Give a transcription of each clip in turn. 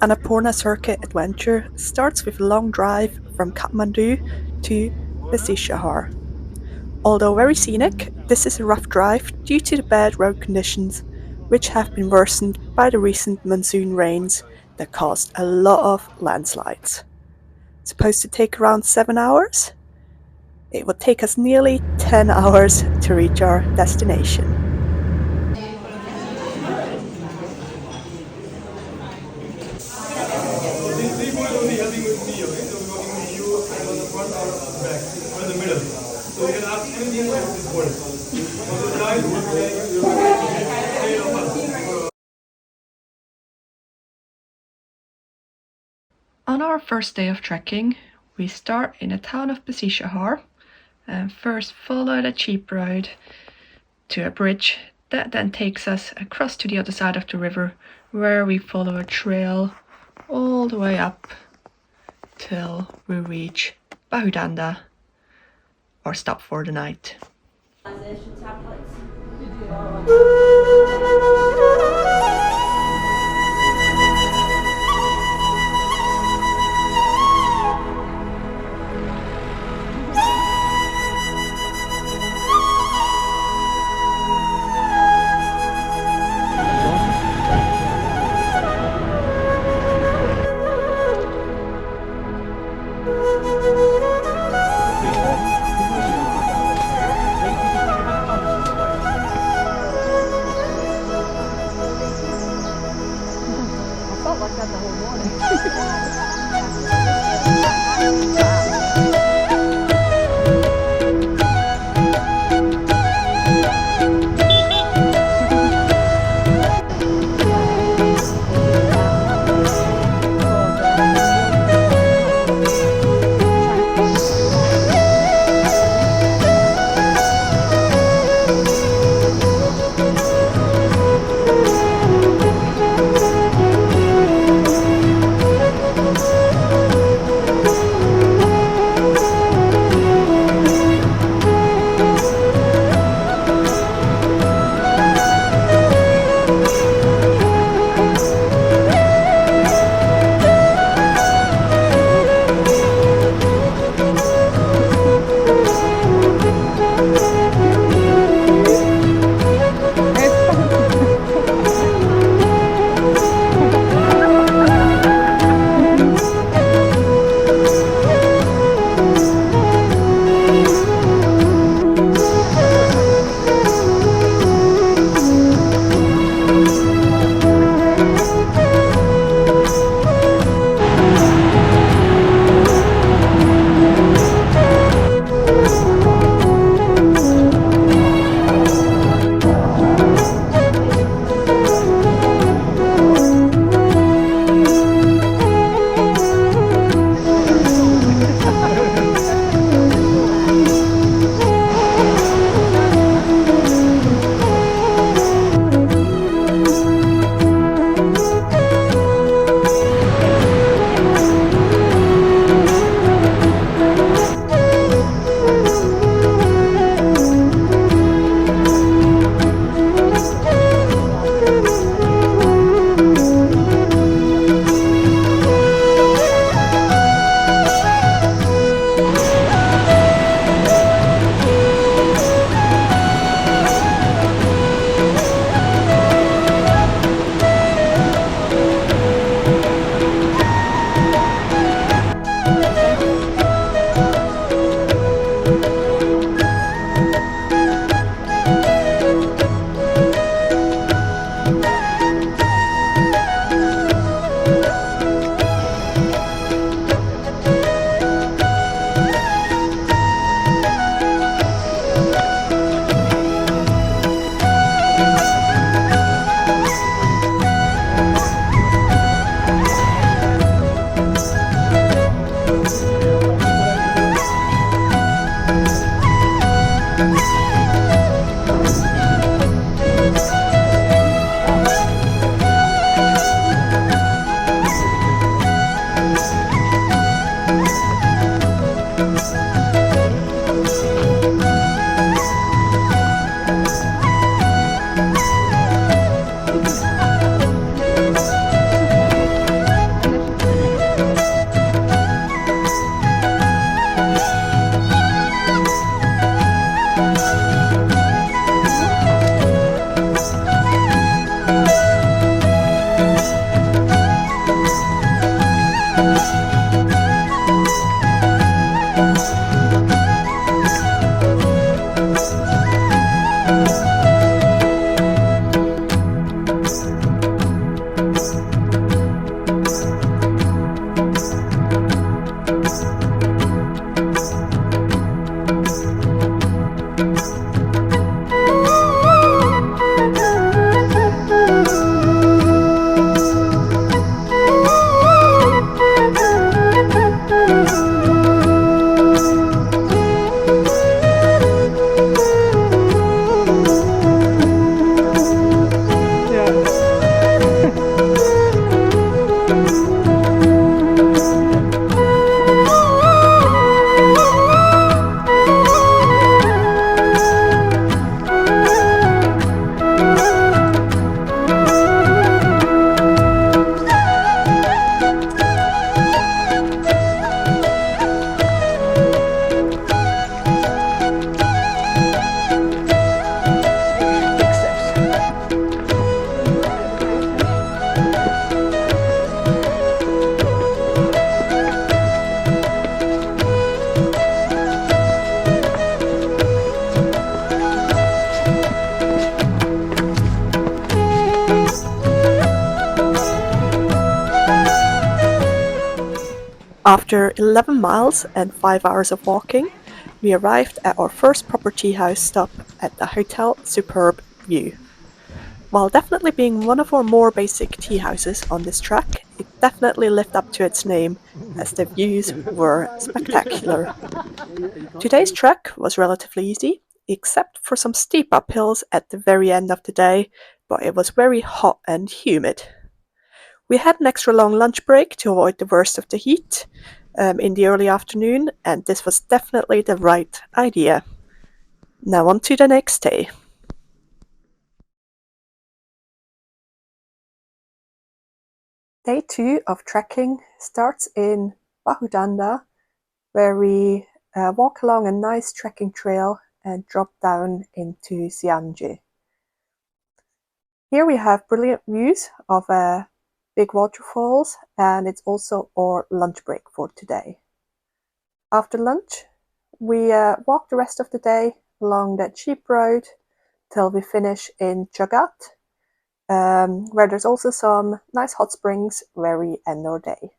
Annapurna Circuit adventure starts with a long drive from Kathmandu to Besishahar. Although very scenic, this is a rough drive due to the bad road conditions, which have been worsened by the recent monsoon rains that caused a lot of landslides. Supposed to take around 7 hours? It would take us nearly 10 hours to reach our destination. On our first day of trekking, we start in the town of Besishahar and first follow the cheap road to a bridge that then takes us across to the other side of the river, where we follow a trail all the way up till we reach Bahundanda or stop for the night. After 11 miles and 5 hours of walking, we arrived at our first proper tea house stop at the Hotel Superb View. While definitely being one of our more basic tea houses on this track, it definitely lived up to its name as the views were spectacular. Today's trek was relatively easy, except for some steep uphills at the very end of the day, but it was very hot and humid. We had an extra long lunch break to avoid the worst of the heat in the early afternoon, and this was definitely the right idea. Now on to the next day. Day 2 of trekking starts in Bahundanda, where we walk along a nice trekking trail and drop down into Siamji. Here we have brilliant views of big waterfalls, and it's also our lunch break for today. After lunch, we walk the rest of the day along that sheep road till we finish in Jagat, where there's also some nice hot springs where we end our day.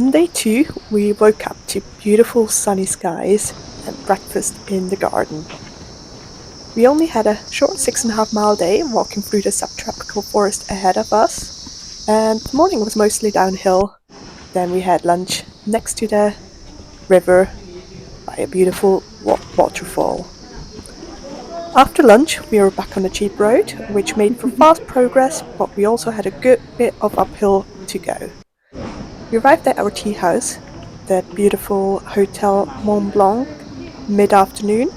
On day 2, we woke up to beautiful sunny skies and breakfast in the garden. We only had a short 6.5 mile day walking through the subtropical forest ahead of us, and the morning was mostly downhill. Then we had lunch next to the river by a beautiful waterfall. After lunch, we were back on the cheap road, which made for fast progress, but we also had a good bit of uphill to go. We arrived at our tea house, the beautiful Hotel Mont Blanc, mid-afternoon,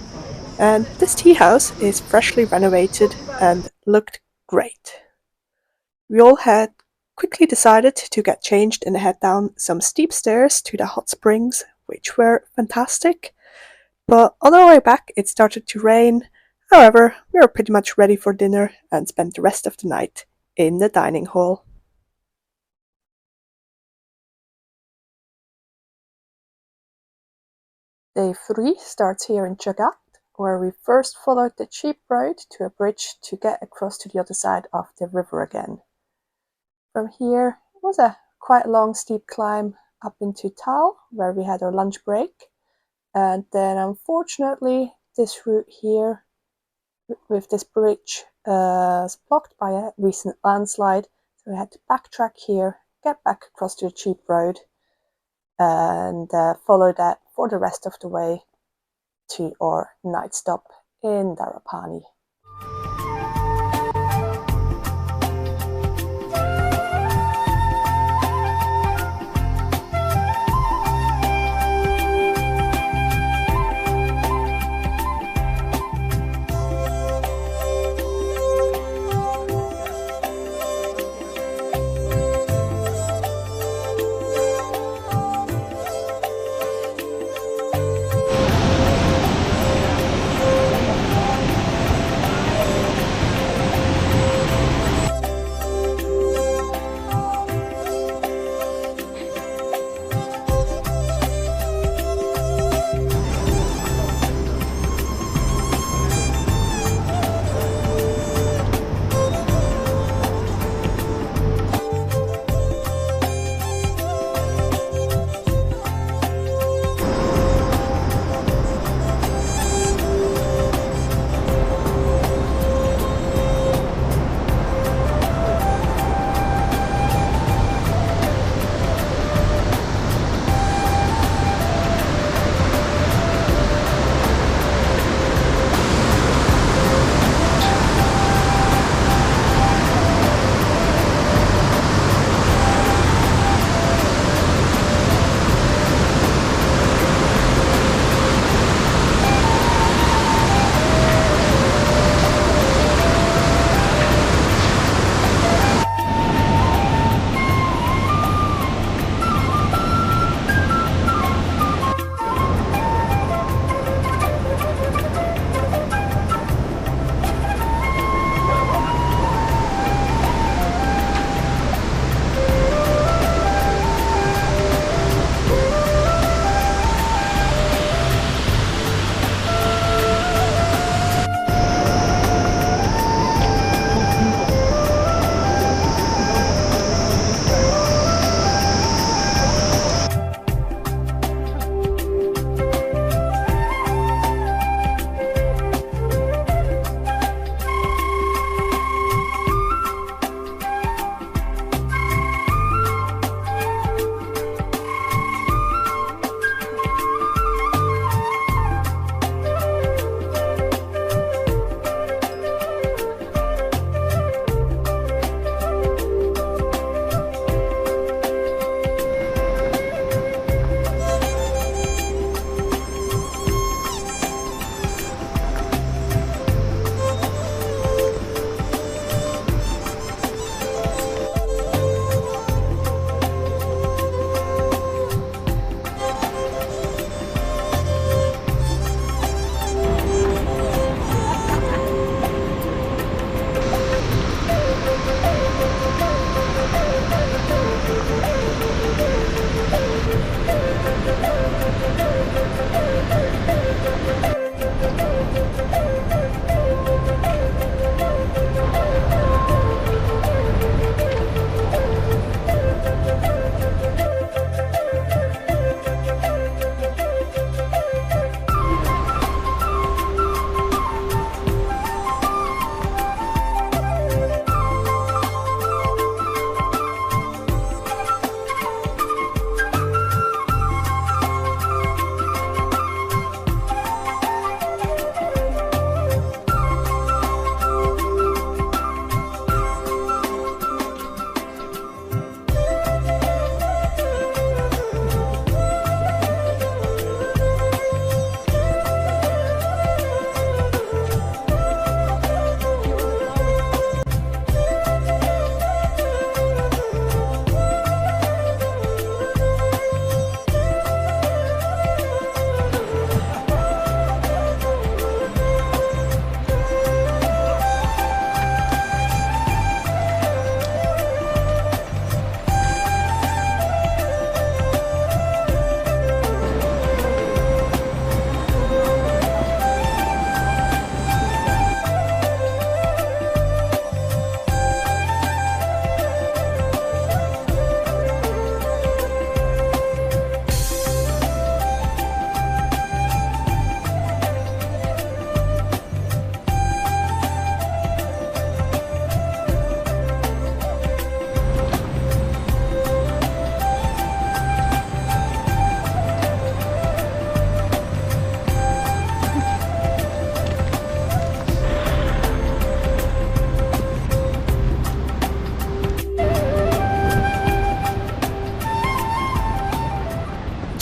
and this tea house is freshly renovated and looked great. We all had quickly decided to get changed and head down some steep stairs to the hot springs, which were fantastic, but on our way back it started to rain. However, we were pretty much ready for dinner and spent the rest of the night in the dining hall. Day 3 starts here in Jagat, where we first followed the cheap road to a bridge to get across to the other side of the river again. From here was a quite long steep climb up into Tal, where we had our lunch break, and then unfortunately this route here with this bridge is blocked by a recent landslide, so we had to backtrack here, get back across to the cheap road, and follow that for the rest of the way to our night stop in Dharapani.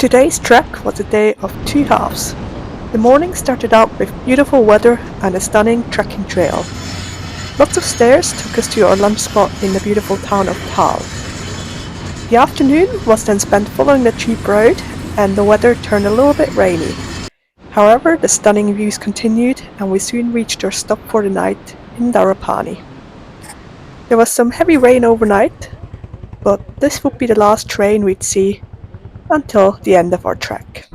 Today's trek was a day of two halves. The morning started out with beautiful weather and a stunning trekking trail. Lots of stairs took us to our lunch spot in the beautiful town of Tal. The afternoon was then spent following the cheap road, and the weather turned a little bit rainy. However, the stunning views continued, and we soon reached our stop for the night in Dharapani. There was some heavy rain overnight, but this would be the last train we'd see until the end of our trek.